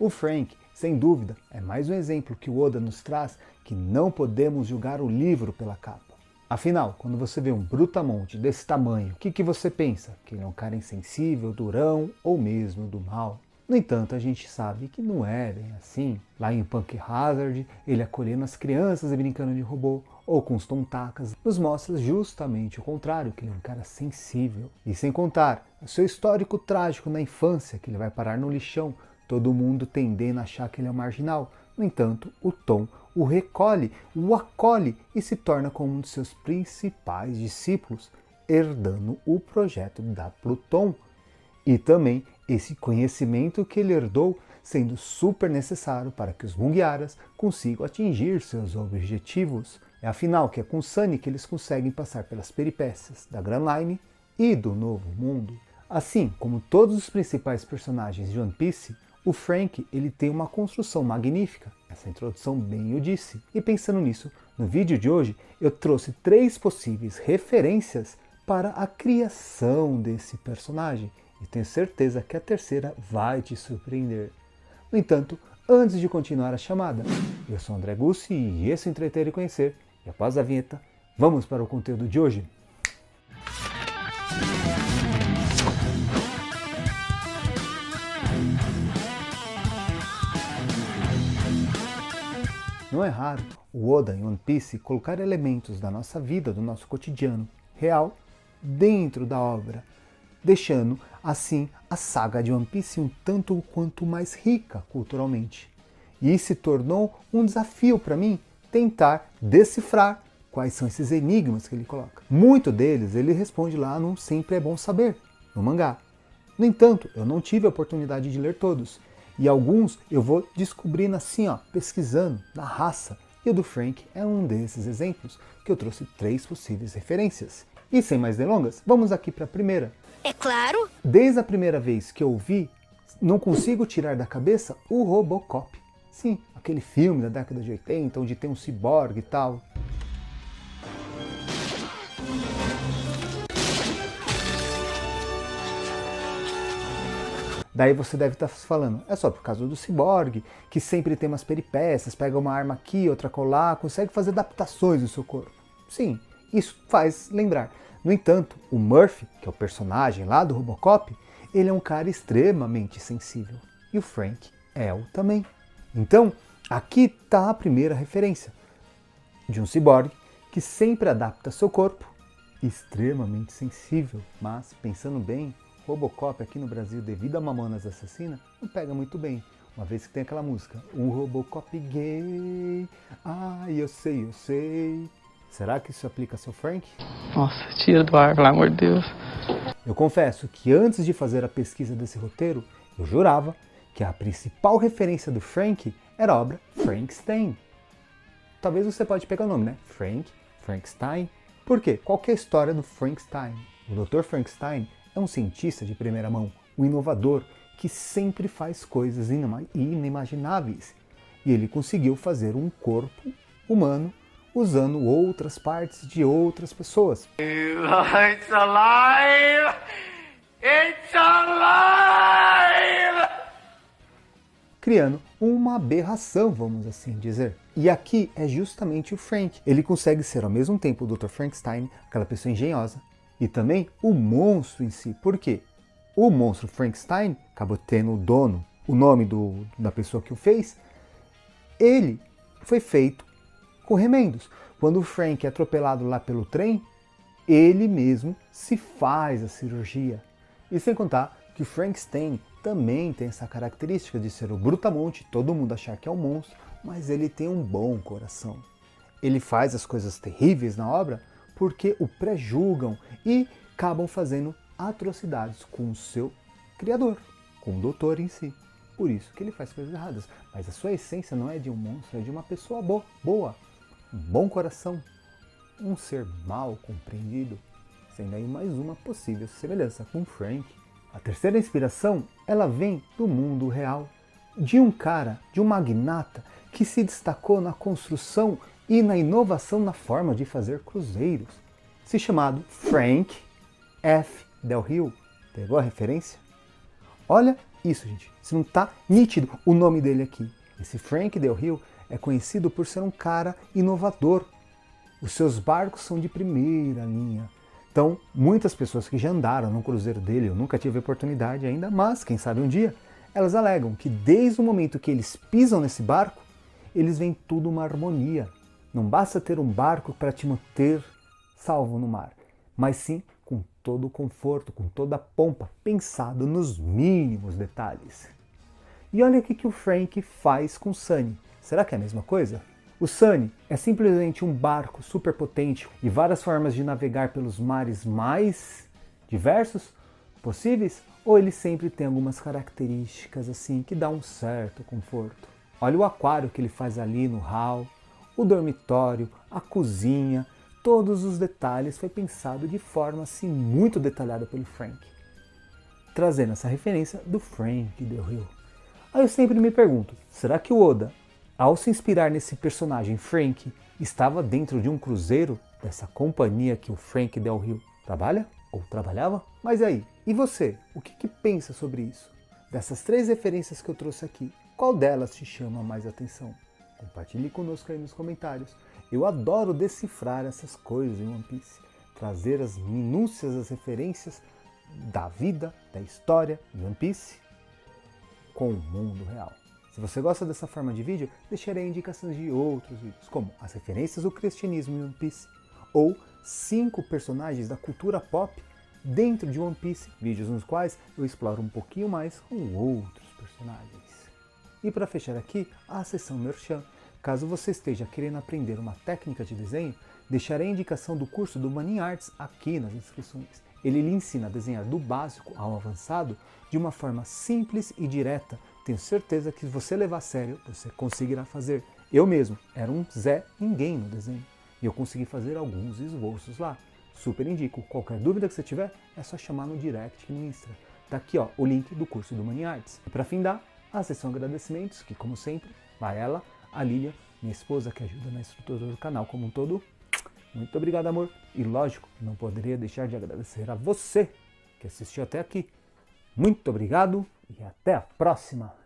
O Frank, sem dúvida, é mais um exemplo que o Oda nos traz que não podemos julgar o livro pela capa. Afinal, quando você vê um brutamonte desse tamanho, o que você pensa? Que ele é um cara insensível, durão ou mesmo do mal? No entanto, a gente sabe que não é bem assim. Lá em Punk Hazard, ele acolhendo as crianças e brincando de robô, ou com os tontakas, nos mostra justamente o contrário, que ele é um cara sensível. E sem contar o seu histórico trágico na infância, que ele vai parar no lixão, todo mundo tendendo a achar que ele é um marginal. No entanto, o Tom o recolhe, o acolhe e se torna como um de seus principais discípulos, herdando o projeto da Pluton. E também esse conhecimento que ele herdou sendo super necessário para que os Mugiaras consigam atingir seus objetivos. É afinal que é com Sunny que eles conseguem passar pelas peripécias da Grand Line e do Novo Mundo. Assim como todos os principais personagens de One Piece, o Frank ele tem uma construção magnífica, essa introdução bem o disse. E pensando nisso, no vídeo de hoje eu trouxe 3 possíveis referências para a criação desse personagem. E tenho certeza que a terceira vai te surpreender. No entanto, antes de continuar a chamada, eu sou André Gussi e esse é o Entreter e Conhecer. E após a vinheta, vamos para o conteúdo de hoje. Não é raro o Oda em One Piece colocar elementos da nossa vida, do nosso cotidiano real, dentro da obra, deixando assim a saga de One Piece um tanto quanto mais rica culturalmente. E se tornou um desafio para mim tentar decifrar quais são esses enigmas que ele coloca. Muito deles ele responde lá no Sempre é Bom Saber, no mangá. No entanto, eu não tive a oportunidade de ler todos. E alguns eu vou descobrindo assim, pesquisando, na raça. E o do Frank é um desses exemplos, que eu trouxe 3 possíveis referências. E sem mais delongas, vamos aqui para a primeira. É claro! Desde a primeira vez que eu vi, não consigo tirar da cabeça o Robocop. Sim, aquele filme da década de 80, onde tem um ciborgue e tal. Daí você deve estar falando, é só por causa do ciborgue, que sempre tem umas peripécias, pega uma arma aqui, outra colar, consegue fazer adaptações no seu corpo. Sim, isso faz lembrar. No entanto, o Murphy, que é o personagem lá do Robocop, ele é um cara extremamente sensível. E o Frank é o também. Então, aqui está a primeira referência de um ciborgue que sempre adapta seu corpo, extremamente sensível, mas pensando bem, Robocop aqui no Brasil, devido a Mamonas Assassina, não pega muito bem. Uma vez que tem aquela música, o Robocop gay, eu sei. Será que isso aplica ao seu Frank? Nossa, tira do ar, pelo amor de Deus. Eu confesso que antes de fazer a pesquisa desse roteiro, eu jurava que a principal referência do Frank era a obra Frankenstein. Talvez você pode pegar o nome, né? Frankenstein. Por quê? Qual que é a história do Frankenstein? O Dr. Frankenstein é um cientista de primeira mão, um inovador que sempre faz coisas inimagináveis. E ele conseguiu fazer um corpo humano usando outras partes de outras pessoas. It's alive! It's alive! Criando uma aberração, vamos assim dizer. E aqui é justamente o Frank. Ele consegue ser ao mesmo tempo o Dr. Frankenstein, aquela pessoa engenhosa, e também o monstro em si. Por quê? O monstro Frankenstein acabou tendo o dono, o nome da pessoa que o fez. Ele foi feito com remendos. Quando o Frank é atropelado lá pelo trem, ele mesmo se faz a cirurgia. E sem contar que o Frankenstein também tem essa característica de ser o brutamonte, todo mundo achar que é um monstro, mas ele tem um bom coração. Ele faz as coisas terríveis na obra porque o pré-julgam e acabam fazendo atrocidades com o seu criador, com o doutor em si. Por isso que ele faz coisas erradas. Mas a sua essência não é de um monstro, é de uma pessoa boa, um bom coração, um ser mal compreendido, sendo aí mais uma possível semelhança com Frank. A terceira inspiração, ela vem do mundo real, de um cara, de um magnata que se destacou na construção e na inovação na forma de fazer cruzeiros, se chamado Frank F. Del Rio. Pegou a referência? Olha isso, gente. Se não tá nítido o nome dele aqui. Esse Frank Del Rio é conhecido por ser um cara inovador. Os seus barcos são de primeira linha. Então, muitas pessoas que já andaram no cruzeiro dele, eu nunca tive oportunidade ainda, mas quem sabe um dia, elas alegam que desde o momento que eles pisam nesse barco, eles veem tudo uma harmonia. Não basta ter um barco para te manter salvo no mar, mas sim com todo o conforto, com toda a pompa, pensado nos mínimos detalhes. E olha o que o Frank faz com o Sunny. Será que é a mesma coisa? O Sunny é simplesmente um barco super potente e várias formas de navegar pelos mares mais diversos possíveis? Ou ele sempre tem algumas características assim que dá um certo conforto? Olha o aquário que ele faz ali no hall, o dormitório, a cozinha, todos os detalhes foi pensado de forma assim muito detalhada pelo Frank, trazendo essa referência do Frank Del Rio. Aí eu sempre me pergunto, será que o Oda, ao se inspirar nesse personagem Frank, estava dentro de um cruzeiro dessa companhia que o Frank Del Rio trabalha? Ou trabalhava? Mas aí, e você? O que pensa sobre isso? Dessas 3 referências que eu trouxe aqui, qual delas te chama mais atenção? Compartilhe conosco aí nos comentários. Eu adoro decifrar essas coisas em One Piece, trazer as minúcias, as referências da vida, da história de One Piece com o mundo real. Se você gosta dessa forma de vídeo, deixarei indicações de outros vídeos, como as referências do cristianismo em One Piece, ou 5 personagens da cultura pop dentro de One Piece, vídeos nos quais eu exploro um pouquinho mais com outros personagens. E para fechar aqui, a seção Merchan. Caso você esteja querendo aprender uma técnica de desenho, deixarei a indicação do curso do Manin Arts aqui nas inscrições. Ele lhe ensina a desenhar do básico ao avançado de uma forma simples e direta. Tenho certeza que se você levar a sério, você conseguirá fazer. Eu mesmo era um Zé Ninguém no desenho e eu consegui fazer alguns esboços lá. Super indico. Qualquer dúvida que você tiver, é só chamar no direct no Insta. Tá aqui ó, o link do curso do Manin Arts. E para findar, a sessão agradecimentos, que como sempre, vai ela, a Lilia, minha esposa, que ajuda na estrutura do canal como um todo. Muito obrigado, amor. E lógico, não poderia deixar de agradecer a você que assistiu até aqui. Muito obrigado e até a próxima!